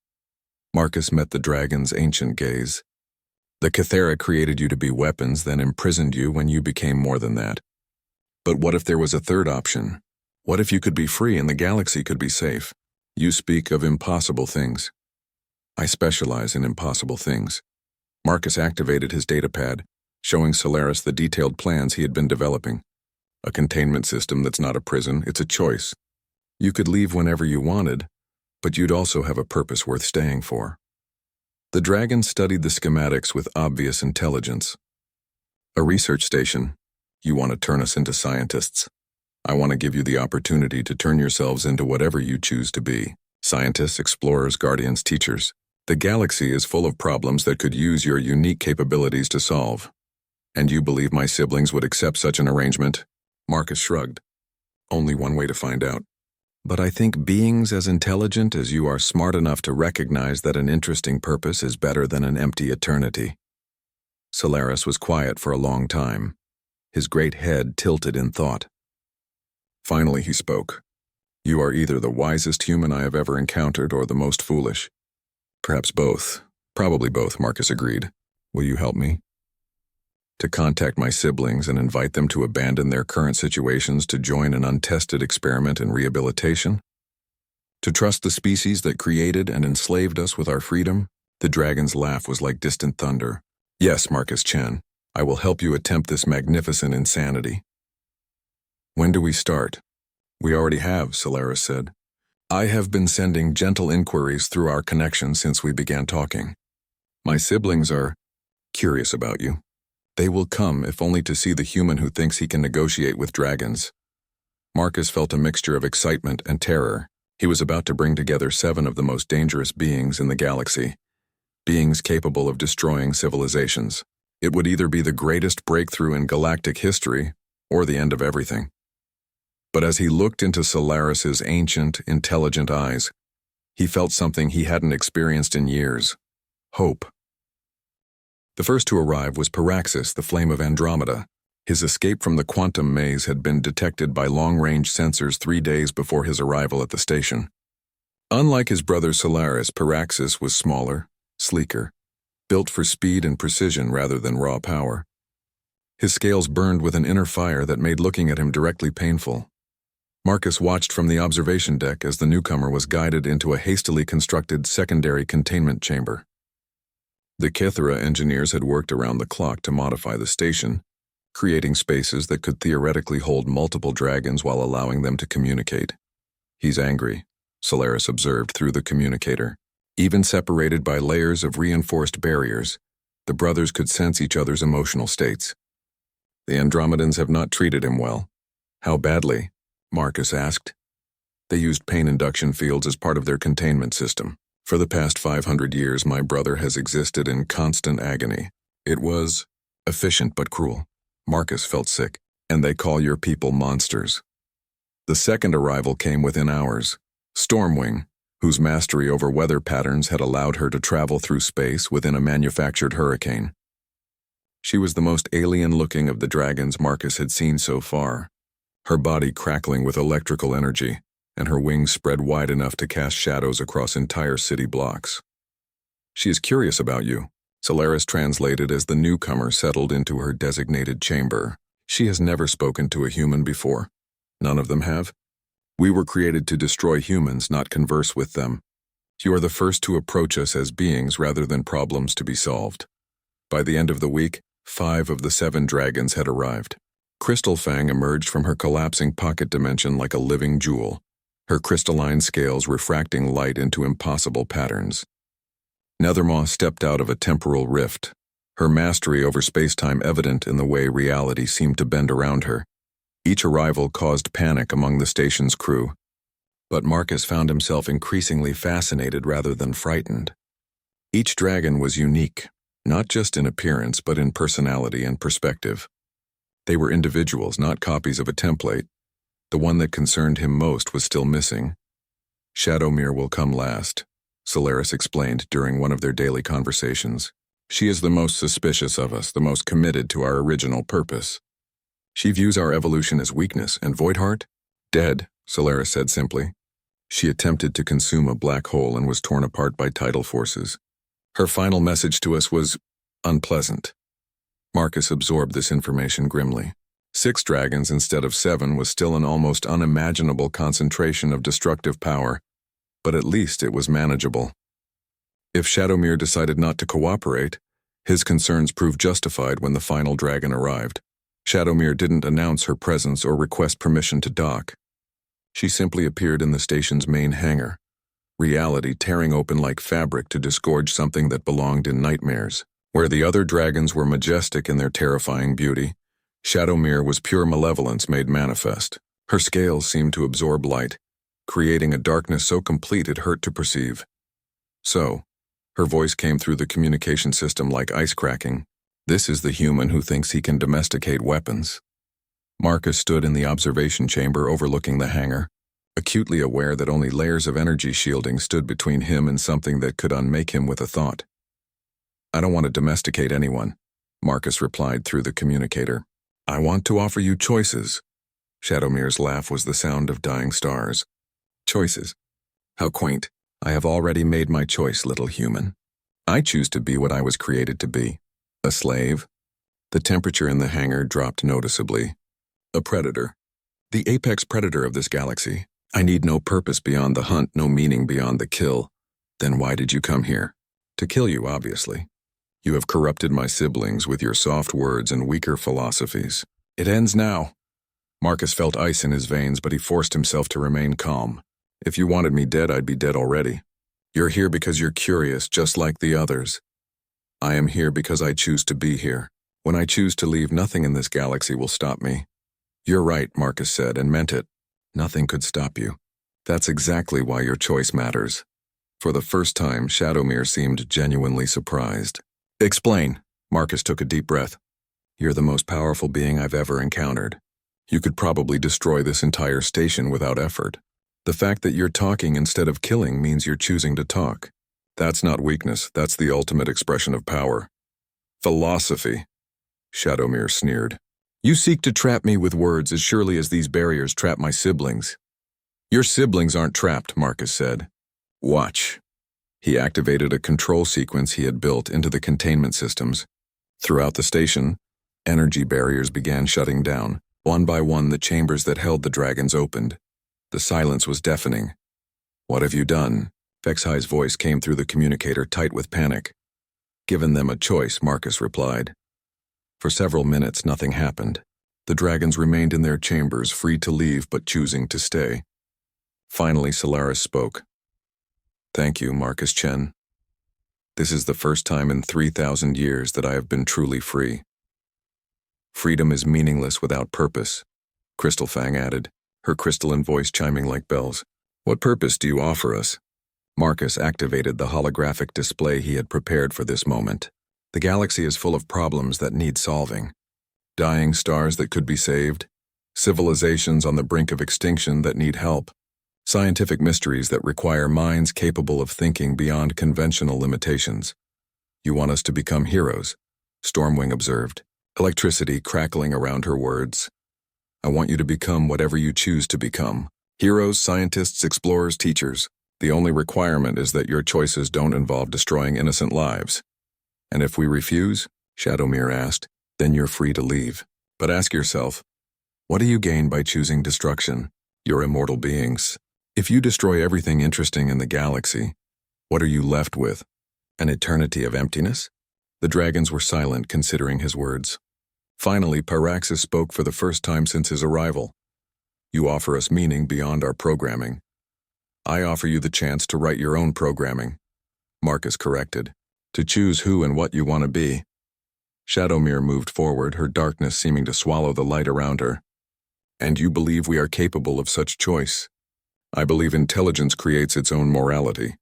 Marcus met the dragon's ancient gaze. The Kithara created you to be weapons, then imprisoned you when you became more than that. But what if there was a third option? What if you could be free and the galaxy could be safe? You speak of impossible things. I specialize in impossible things. Marcus activated his datapad, showing Solaris the detailed plans he had been developing. A containment system that's not a prison, it's a choice. You could leave whenever you wanted, but you'd also have a purpose worth staying for. The dragon studied the schematics with obvious intelligence. A research station. You want to turn us into scientists. I want to give you the opportunity to turn yourselves into whatever you choose to be. Scientists, explorers, guardians, teachers. The galaxy is full of problems that could use your unique capabilities to solve. And you believe my siblings would accept such an arrangement? Marcus shrugged. Only one way to find out. But I think beings as intelligent as you are smart enough to recognize that an interesting purpose is better than an empty eternity. Solaris was quiet for a long time, his great head tilted in thought. Finally he spoke. You are either the wisest human I have ever encountered or the most foolish. Perhaps both. Probably both, Marcus agreed. Will you help me? To contact my siblings and invite them to abandon their current situations to join an untested experiment in rehabilitation? To trust the species that created and enslaved us with our freedom? The dragon's laugh was like distant thunder. Yes, Marcus Chen, I will help you attempt this magnificent insanity. When do we start? We already have, Solaris said. I have been sending gentle inquiries through our connection since we began talking. My siblings are curious about you. They will come if only to see the human who thinks he can negotiate with dragons. Marcus felt a mixture of excitement and terror. He was about to bring together 7 of the most dangerous beings in the galaxy. Beings capable of destroying civilizations. It would either be the greatest breakthrough in galactic history or the end of everything. But as he looked into Solaris's ancient, intelligent eyes, he felt something he hadn't experienced in years. Hope. The first to arrive was Paraxis, the Flame of Andromeda. His escape from the quantum maze had been detected by long-range sensors 3 days before his arrival at the station. Unlike his brother Solaris, Paraxis was smaller, sleeker, built for speed and precision rather than raw power. His scales burned with an inner fire that made looking at him directly painful. Marcus watched from the observation deck as the newcomer was guided into a hastily constructed secondary containment chamber. The Kithara engineers had worked around the clock to modify the station, creating spaces that could theoretically hold multiple dragons while allowing them to communicate. He's angry, Solaris observed through the communicator. Even separated by layers of reinforced barriers, the brothers could sense each other's emotional states. The Andromedans have not treated him well. How badly? Marcus asked. They used pain induction fields as part of their containment system. For the past 500 years, my brother has existed in constant agony. It was efficient but cruel. Marcus felt sick, and they call your people monsters. The second arrival came within hours. Stormwing, whose mastery over weather patterns had allowed her to travel through space within a manufactured hurricane. She was the most alien-looking of the dragons Marcus had seen so far, her body crackling with electrical energy, and her wings spread wide enough to cast shadows across entire city blocks. She is curious about you, Solaris translated as the newcomer settled into her designated chamber. She has never spoken to a human before. None of them have. We were created to destroy humans, not converse with them. You are the first to approach us as beings rather than problems to be solved. By the end of the week, 5 of the 7 dragons had arrived. Crystal Fang emerged from her collapsing pocket dimension like a living jewel, her crystalline scales refracting light into impossible patterns. Nethermaw stepped out of a temporal rift, her mastery over space-time evident in the way reality seemed to bend around her. Each arrival caused panic among the station's crew, but Marcus found himself increasingly fascinated rather than frightened. Each dragon was unique, not just in appearance but in personality and perspective. They were individuals, not copies of a template. The one that concerned him most was still missing. Shadowmere will come last, Solaris explained during one of their daily conversations. She is the most suspicious of us, the most committed to our original purpose. She views our evolution as weakness, and Voidheart? Dead, Solaris said simply. She attempted to consume a black hole and was torn apart by tidal forces. Her final message to us was unpleasant. Marcus absorbed this information grimly. 6 dragons instead of 7 was still an almost unimaginable concentration of destructive power, but at least it was manageable. If Shadowmere decided not to cooperate, his concerns proved justified when the final dragon arrived. Shadowmere didn't announce her presence or request permission to dock. She simply appeared in the station's main hangar, reality tearing open like fabric to disgorge something that belonged in nightmares. Where the other dragons were majestic in their terrifying beauty, Shadowmere was pure malevolence made manifest. Her scales seemed to absorb light, creating a darkness so complete it hurt to perceive. So, her voice came through the communication system like ice cracking. This is the human who thinks he can domesticate weapons. Marcus stood in the observation chamber overlooking the hangar, acutely aware that only layers of energy shielding stood between him and something that could unmake him with a thought. I don't want to domesticate anyone, Marcus replied through the communicator. I want to offer you choices. Shadowmere's laugh was the sound of dying stars. Choices. How quaint. I have already made my choice, little human. I choose to be what I was created to be. A slave. The temperature in the hangar dropped noticeably. A predator. The apex predator of this galaxy. I need no purpose beyond the hunt, no meaning beyond the kill. Then why did you come here? To kill you, obviously. You have corrupted my siblings with your soft words and weaker philosophies. It ends now. Marcus felt ice in his veins, but he forced himself to remain calm. If you wanted me dead, I'd be dead already. You're here because you're curious, just like the others. I am here because I choose to be here. When I choose to leave, nothing in this galaxy will stop me. You're right, Marcus said, and meant it. Nothing could stop you. That's exactly why your choice matters. For the first time, Shadowmere seemed genuinely surprised. Explain. Marcus took a deep breath. You're the most powerful being I've ever encountered. You could probably destroy this entire station without effort. The fact that you're talking instead of killing means you're choosing to talk. That's not weakness, that's the ultimate expression of power. Philosophy. Shadowmere sneered. You seek to trap me with words as surely as these barriers trap my siblings. Your siblings aren't trapped, Marcus said. Watch. He activated a control sequence he had built into the containment systems. Throughout the station, energy barriers began shutting down. One by one, the chambers that held the dragons opened. The silence was deafening. What have you done? Vexhai's voice came through the communicator, tight with panic. Given them a choice, Marcus replied. For several minutes, nothing happened. The dragons remained in their chambers, free to leave but choosing to stay. Finally, Solaris spoke. "Thank you, Marcus Chen. This is the first time in 3,000 years that I have been truly free." "Freedom is meaningless without purpose," Crystal Fang added, her crystalline voice chiming like bells. "What purpose do you offer us?" Marcus activated the holographic display he had prepared for this moment. "The galaxy is full of problems that need solving. Dying stars that could be saved, civilizations on the brink of extinction that need help, scientific mysteries that require minds capable of thinking beyond conventional limitations. You want us to become heroes," Stormwing observed, electricity crackling around her words. "I want you to become whatever you choose to become. Heroes, scientists, explorers, teachers. The only requirement is that your choices don't involve destroying innocent lives." "And if we refuse?" Shadowmere asked. "Then you're free to leave. But ask yourself, what do you gain by choosing destruction? You're immortal beings. If you destroy everything interesting in the galaxy, what are you left with? An eternity of emptiness?" The dragons were silent, considering his words. Finally, Pyraxis spoke for the first time since his arrival. "You offer us meaning beyond our programming. I offer you the chance to write your own programming," Marcus corrected, "to choose who and what you want to be." Shadowmere moved forward, her darkness seeming to swallow the light around her. "And you believe we are capable of such choice? I believe intelligence creates its own morality.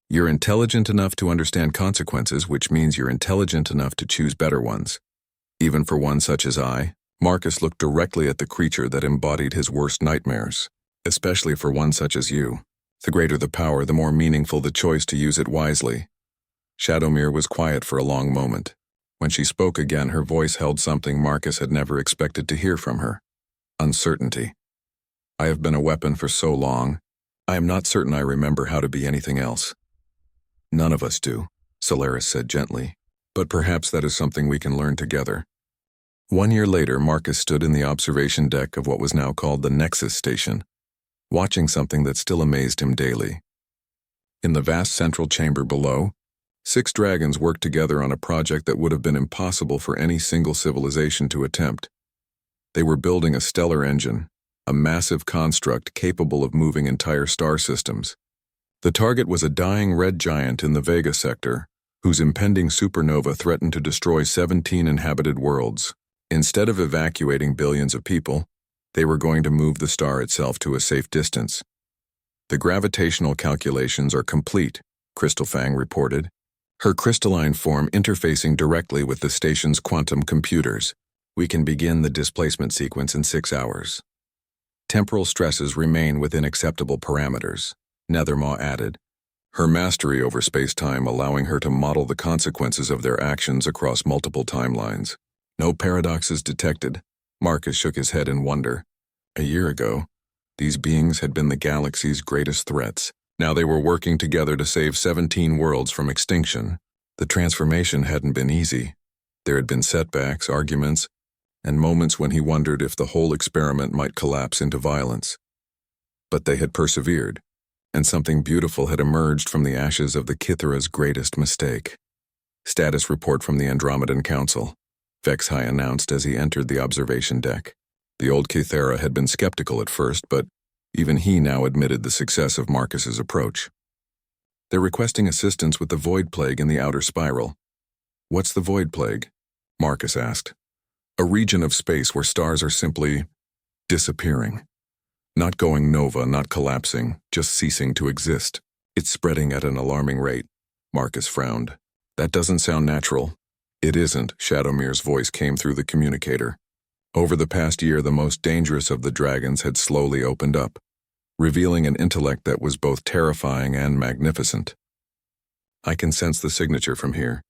You're intelligent enough to understand consequences, which means you're intelligent enough to choose better ones. Even for one such as I." Marcus looked directly at the creature that embodied his worst nightmares. "Especially for one such as you. The greater the power, the more meaningful the choice to use it wisely." Shadowmere was quiet for a long moment. When she spoke again, her voice held something Marcus had never expected to hear from her. Uncertainty. "I have been a weapon for so long, I am not certain I remember how to be anything else." "None of us do," Solaris said gently, "but perhaps that is something we can learn together." 1 year later, Marcus stood in the observation deck of what was now called the Nexus Station, watching something that still amazed him daily. In the vast central chamber below, 6 dragons worked together on a project that would have been impossible for any single civilization to attempt. They were building a stellar engine, a massive construct capable of moving entire star systems. The target was a dying red giant in the Vega sector, whose impending supernova threatened to destroy 17 inhabited worlds. Instead of evacuating billions of people, they were going to move the star itself to a safe distance. "The gravitational calculations are complete," Crystal Fang reported, her crystalline form interfacing directly with the station's quantum computers. "We can begin the displacement sequence in 6 hours. Temporal stresses remain within acceptable parameters," Nethermaw added, her mastery over space-time allowing her to model the consequences of their actions across multiple timelines. "No paradoxes detected." Marcus shook his head in wonder. A year ago, these beings had been the galaxy's greatest threats. Now they were working together to save 17 worlds from extinction. The transformation hadn't been easy. There had been setbacks, arguments, and moments when he wondered if the whole experiment might collapse into violence. But they had persevered, and something beautiful had emerged from the ashes of the Kithera's greatest mistake. "Status report from the Andromedan Council," Vexhai announced as he entered the observation deck. The old Kithera had been skeptical at first, but even he now admitted the success of Marcus's approach. "They're requesting assistance with the Void Plague in the outer spiral." "What's the Void Plague?" Marcus asked. "A region of space where stars are simply disappearing. Not going nova, not collapsing, just ceasing to exist. It's spreading at an alarming rate." Marcus frowned. "That doesn't sound natural." "It isn't," Shadowmere's voice came through the communicator. Over the past year, the most dangerous of the dragons had slowly opened up, revealing an intellect that was both terrifying and magnificent. "I can sense the signature from here.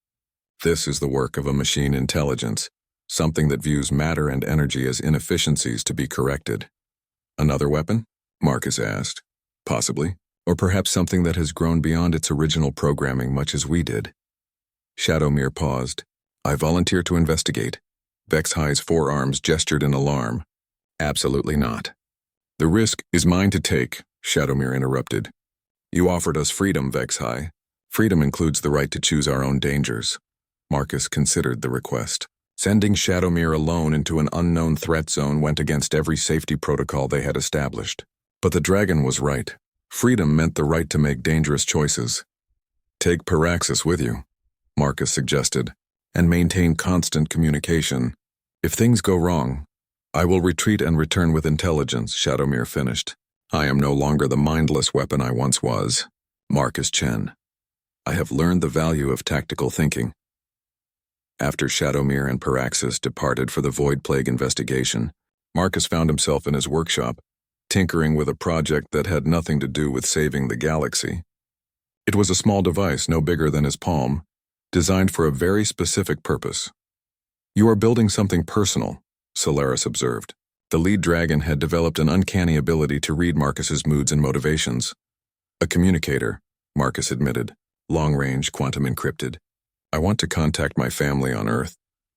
This is the work of a machine intelligence, something that views matter and energy as inefficiencies to be corrected." "Another weapon?" Marcus asked. "Possibly. Or perhaps something that has grown beyond its original programming much as we did." Shadowmere paused. "I volunteer to investigate." Vexhai's forearms gestured in alarm. "Absolutely not." "The risk is mine to take," Shadowmere interrupted. "You offered us freedom, Vexhai. Freedom includes the right to choose our own dangers." Marcus considered the request. Sending Shadowmere alone into an unknown threat zone went against every safety protocol they had established. But the dragon was right. Freedom meant the right to make dangerous choices. Take Paraxis with you, Marcus suggested, and maintain constant communication. If things go wrong, I will retreat and return with intelligence, Shadowmere finished. I am no longer the mindless weapon I once was. Marcus Chen. I have learned the value of tactical thinking. After Shadowmere and Paraxis departed for the Void Plague investigation, Marcus found himself in his workshop, tinkering with a project that had nothing to do with saving the galaxy. It was a small device no bigger than his palm, designed for a very specific purpose. You are building something personal, Solaris observed. The lead dragon had developed an uncanny ability to read Marcus's moods and motivations. A communicator, Marcus admitted, long-range, quantum encrypted. I want to contact my family on Earth.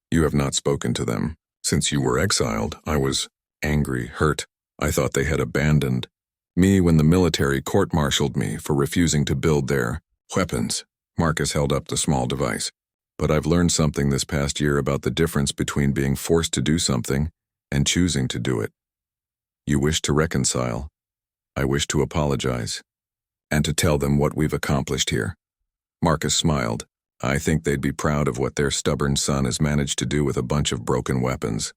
You have not spoken to them. Since you were exiled, I was angry, hurt. I thought they had abandoned me when the military court-martialed me for refusing to build their weapons. Marcus held up the small device. But I've learned something this past year about the difference between being forced to do something and choosing to do it. You wish to reconcile. I wish to apologize. And to tell them what we've accomplished here. Marcus smiled. I think they'd be proud of what their stubborn son has managed to do with a bunch of broken weapons.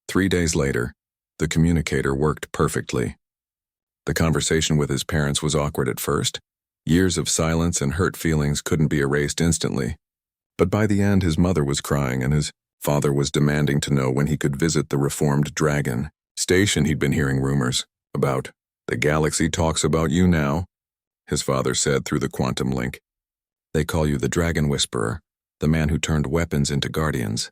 3 days later, the communicator worked perfectly. The conversation with his parents was awkward at first. Years of silence and hurt feelings couldn't be erased instantly. But by the end, his mother was crying and his father was demanding to know when he could visit the reformed dragon station he'd been hearing rumors about. The galaxy talks about you now, his father said through the quantum link. They call you the Dragon Whisperer, the man who turned weapons into guardians.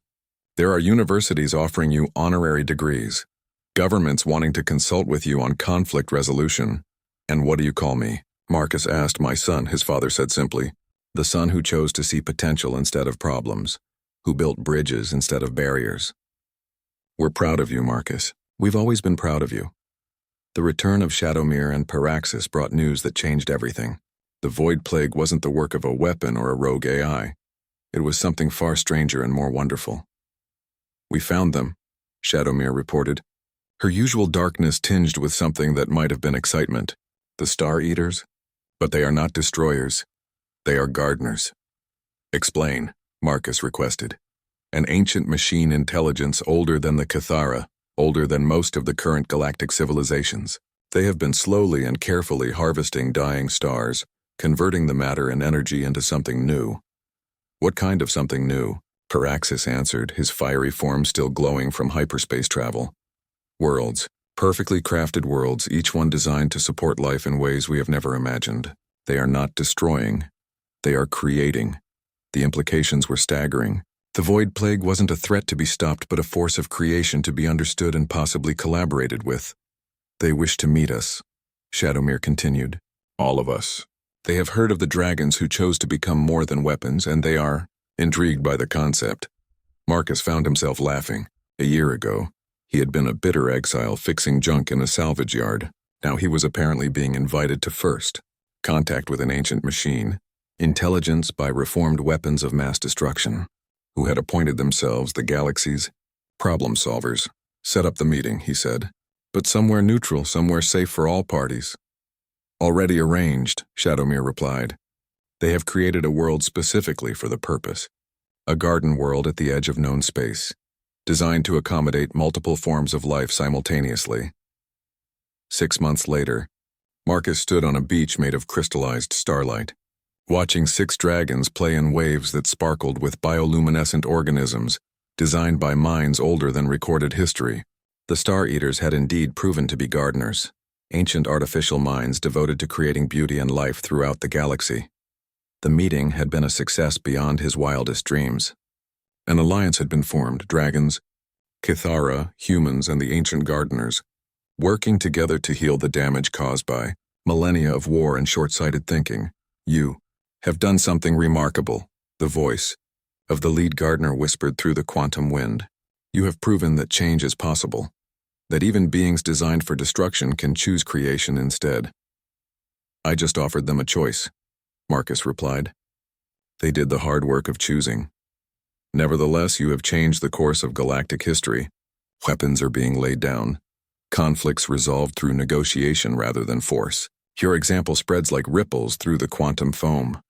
There are universities offering you honorary degrees, governments wanting to consult with you on conflict resolution. And what do you call me? Marcus asked. My son, his father said simply. The son who chose to see potential instead of problems, who built bridges instead of barriers. We're proud of you, Marcus. We've always been proud of you. The return of Shadowmere and Paraxis brought news that changed everything. The Void Plague wasn't the work of a weapon or a rogue AI. It was something far stranger and more wonderful. We found them, Shadowmere reported, her usual darkness tinged with something that might have been excitement. The Star Eaters? But they are not destroyers. They are gardeners. Explain, Marcus requested. An ancient machine intelligence older than the Cathara, older than most of the current galactic civilizations. They have been slowly and carefully harvesting dying stars, converting the matter and energy into something new. What kind of something new? Paraxis answered, his fiery form still glowing from hyperspace travel. Worlds. Perfectly crafted worlds, each one designed to support life in ways we have never imagined. They are not destroying. They are creating. The implications were staggering. The Void Plague wasn't a threat to be stopped, but a force of creation to be understood and possibly collaborated with. They wish to meet us, Shadowmere continued. All of us. They have heard of the dragons who chose to become more than weapons, and they are intrigued by the concept. Marcus found himself laughing. A year ago, he had been a bitter exile fixing junk in a salvage yard. Now he was apparently being invited to first contact with an ancient machine, intelligence by reformed weapons of mass destruction, who had appointed themselves the galaxy's problem solvers. Set up the meeting, he said, but somewhere neutral, somewhere safe for all parties. Already arranged, Shadowmere replied. They have created a world specifically for the purpose. A garden world at the edge of known space, designed to accommodate multiple forms of life simultaneously. 6 months later, Marcus stood on a beach made of crystallized starlight, watching 6 dragons play in waves that sparkled with bioluminescent organisms designed by minds older than recorded history. The Star Eaters had indeed proven to be gardeners, ancient artificial minds devoted to creating beauty and life throughout the galaxy. The meeting had been a success beyond his wildest dreams. An alliance had been formed, dragons, Cathara, humans, and the ancient gardeners, working together to heal the damage caused by millennia of war and short-sighted thinking. You have done something remarkable, the voice of the lead gardener whispered through the quantum wind. You have proven that change is possible, that even beings designed for destruction can choose creation instead. I just offered them a choice, Marcus replied. They did the hard work of choosing. Nevertheless, you have changed the course of galactic history. Weapons are being laid down. Conflicts resolved through negotiation rather than force. Your example spreads like ripples through the quantum foam.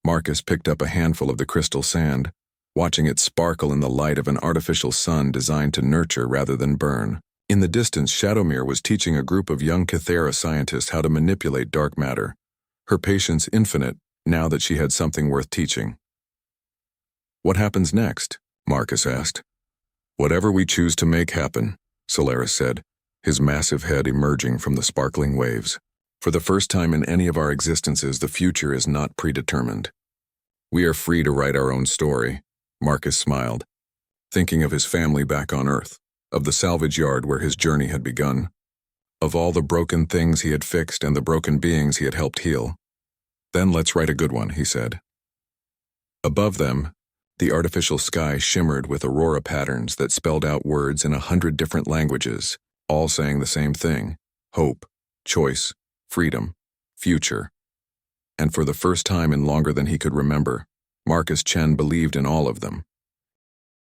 Marcus picked up a handful of the crystal sand, watching it sparkle in the light of an artificial sun designed to nurture rather than burn. In the distance, Shadowmere was teaching a group of young Cathera scientists how to manipulate dark matter, her patience infinite now that she had something worth teaching. What happens next? Marcus asked. Whatever we choose to make happen, Solaris said, his massive head emerging from the sparkling waves. For the first time in any of our existences, the future is not predetermined. We are free to write our own story, Marcus smiled, thinking of his family back on Earth, of the salvage yard where his journey had begun, of all the broken things he had fixed and the broken beings he had helped heal. Then let's write a good one, he said. Above them, the artificial sky shimmered with aurora patterns that spelled out words in 100 different languages, all saying the same thing: hope, choice, freedom, future. And for the first time in longer than he could remember, Marcus Chen believed in all of them.